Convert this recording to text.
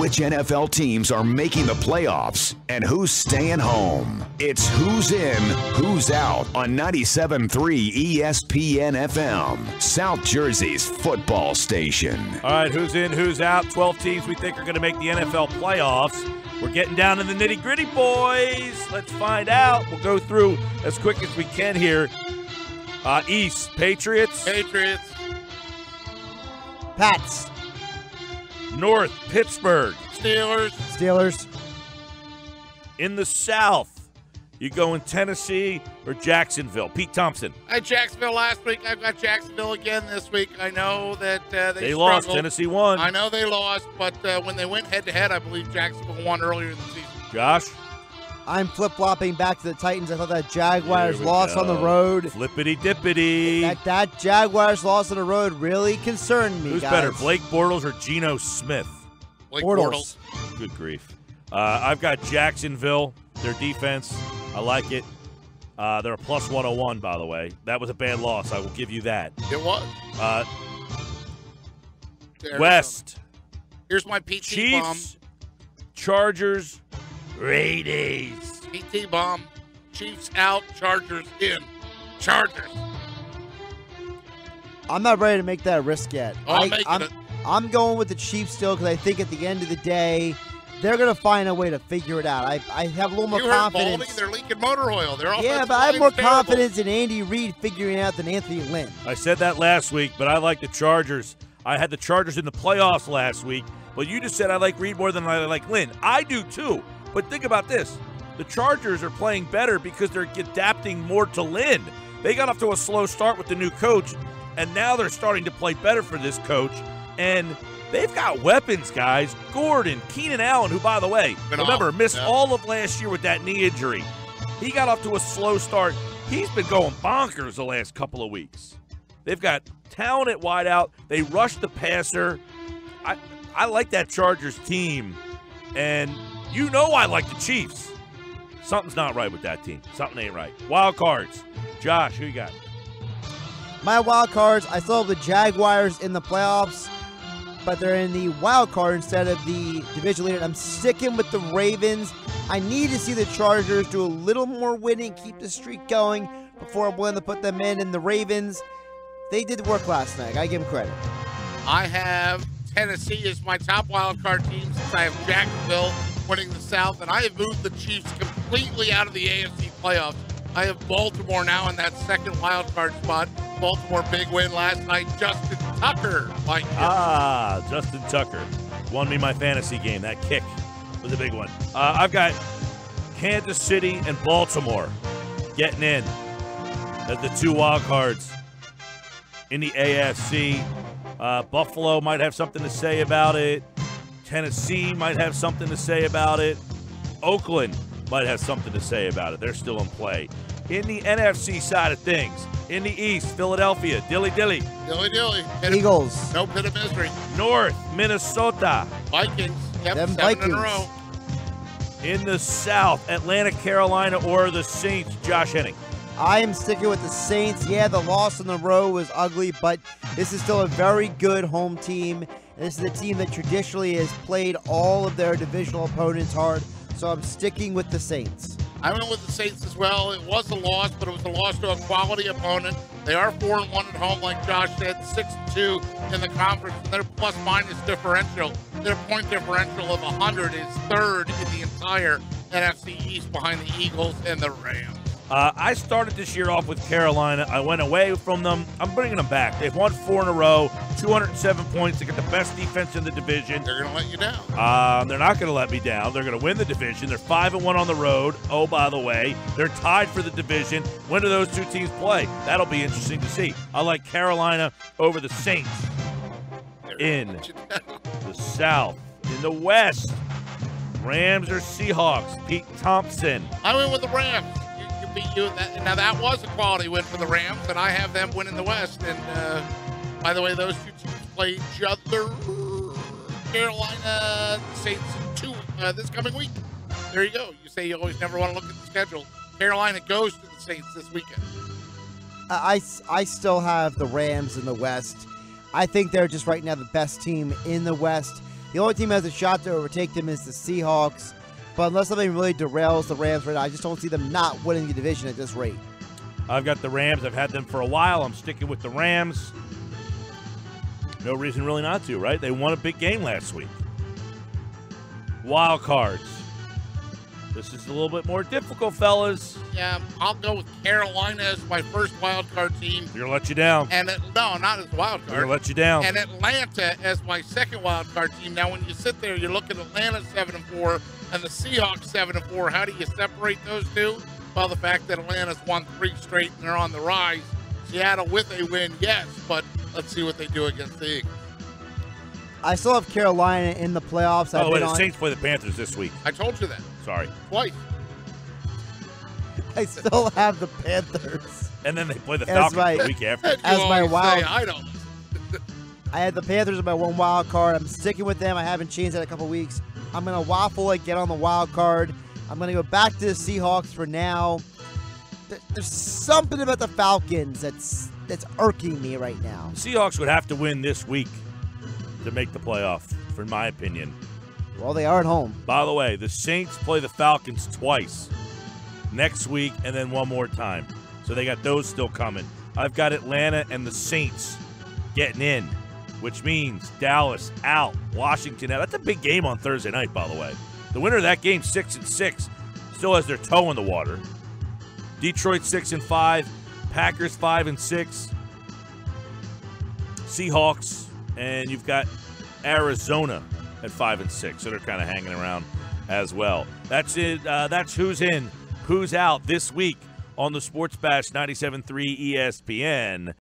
which NFL teams are making the playoffs and who's staying home. It's Who's In, Who's Out on 97.3 ESPN FM, South Jersey's football station. All right, who's in, who's out? 12 teams we think are going to make the NFL playoffs. We're getting down to the nitty-gritty, boys. Let's find out. We'll go through as quick as we can here. East, Patriots. Patriots. Pats. North, Pittsburgh. Steelers. In the South, you going Tennessee or Jacksonville? Pete Thompson. I had Jacksonville last week. I've got Jacksonville again this week. I know that they lost. struggled. Tennessee won. I know they lost, but when they went head-to-head, I believe Jacksonville won earlier in the season. Josh? I'm flip-flopping back to the Titans. I thought that Jaguars loss on the road. Flippity-dippity. That Jaguars loss on the road really concerned me, Who's guys. better, Blake Bortles or Geno Smith? Blake Bortles. Good grief. I've got Jacksonville, their defense. I like it. They're a plus 101, by the way. That was a bad loss. I will give you that. It was. West. Here's my PT bomb. Chiefs, Chargers, Raiders. PT bomb. Chiefs out, Chargers in. Chargers. I'm not ready to make that risk yet. I'm I'm going with the Chiefs still because I think at the end of the day, they're going to find a way to figure it out. I have a little more confidence. Baldy, they're leaking motor oil. Yeah, but I have more confidence in Andy Reid figuring it out than Anthony Lynn. I said that last week, but I like the Chargers. I had the Chargers in the playoffs last week, but you just said I like Reid more than I like Lynn. I do too, but think about this. The Chargers are playing better because they're adapting more to Lynn. They got off to a slow start with the new coach, and now they're starting to play better for this coach, and they've got weapons, guys. Gordon, Keenan Allen, who, by the way, missed all of last year with that knee injury. He got off to a slow start. He's been going bonkers the last couple of weeks. They've got talent at wideout. They rush the passer. I like that Chargers team, and you know I like the Chiefs. Something's not right with that team. Something ain't right. Wild cards. Josh, who you got? My wild cards, I still have the Jaguars in the playoffs, but they're in the wild card instead of the division leader. I'm sticking with the Ravens. I need to see the Chargers do a little more winning, keep the streak going before I'm willing to put them in. And the Ravens, they did work last night. I give them credit. I have Tennessee as my top wild card team since I have Jacksonville winning the South, and I have moved the Chiefs completely out of the AFC playoffs. I have Baltimore now in that second wild card spot. Baltimore big win last night. Justin Tucker. Justin Tucker won me my fantasy game. That kick was a big one. I've got Kansas City and Baltimore getting in as the two wild cards in the AFC. Buffalo might have something to say about it. Tennessee might have something to say about it. Oakland might have something to say about it. They're still in play. In the NFC side of things, in the East, Philadelphia, Dilly. Eagles. No pit of misery. North, Minnesota. Vikings. Yep, Them 7 Vikings. in a row. In the South, Atlanta, Carolina, or the Saints, Josh Hennig. I am sticking with the Saints. Yeah, the loss on the road was ugly, but this is still a very good home team. This is a team that traditionally has played all of their divisional opponents hard, so I'm sticking with the Saints. I went with the Saints as well. It was a loss, but it was a loss to a quality opponent. They are 4-1 at home, like Josh said, 6-2 in the conference. And their plus-minus differential, their point differential of 100 is third in the entire NFC East behind the Eagles and the Rams. I started this year off with Carolina. I went away from them. I'm bringing them back. They've won 4 in a row, 207 points. They got the best defense in the division. They're going to let you down. They're not going to let me down. They're going to win the division. They're 5-1 on the road. Oh, by the way, they're tied for the division. When do those two teams play? That'll be interesting to see. I like Carolina over the Saints in the South. In the West, Rams or Seahawks? Pete Thompson. I went with the Rams. Now, that was a quality win for the Rams, and I have them winning the West. And, by the way, those two teams play each other. Carolina Saints 2 this coming week. There you go. You say you always never want to look at the schedule. Carolina goes to the Saints this weekend. I still have the Rams in the West. I think they're just right now the best team in the West. The only team that has a shot to overtake them is the Seahawks. But unless something really derails the Rams right now, I just don't see them not winning the division at this rate. I've got the Rams. I've had them for a while. I'm sticking with the Rams. No reason really not to, right? They won a big game last week. Wild cards. This is a little bit more difficult, fellas. Yeah, I'll go with Carolina as my first wild card team. You're going to let you down. And no, not as a wild card. You're going to let you down. And Atlanta as my second wild card team. Now, when you sit there, you look at Atlanta 7-4 and the Seahawks 7-4. How do you separate those two? Well, the fact that Atlanta's won 3 straight and they're on the rise. Seattle with a win, yes, but let's see what they do against the Eagles. I still have Carolina in the playoffs. By the way, the Saints play the Panthers this week. I told you that. Sorry. Twice. I still have the Panthers. And then they play the Falcons the week after. As my wild. I don't. I had the Panthers in my one wild card. I'm sticking with them. I haven't changed that in a couple weeks. I'm going to waffle it, get on the wild card. I'm going to go back to the Seahawks for now. There's something about the Falcons that's irking me right now. Seahawks would have to win this week to make the playoff, in my opinion. Well, they are at home. By the way, the Saints play the Falcons twice next week and then one more time. So they got those still coming. I've got Atlanta and the Saints getting in, which means Dallas out, Washington out. That's a big game on Thursday night, by the way. The winner of that game, 6-6, still has their toe in the water. Detroit 6-5, Packers 5-6, Seahawks, and you've got Arizona at 5-6, so they're kind of hanging around as well. That's it. That's who's in, who's out this week on the Sports Bash 97.3 ESPN.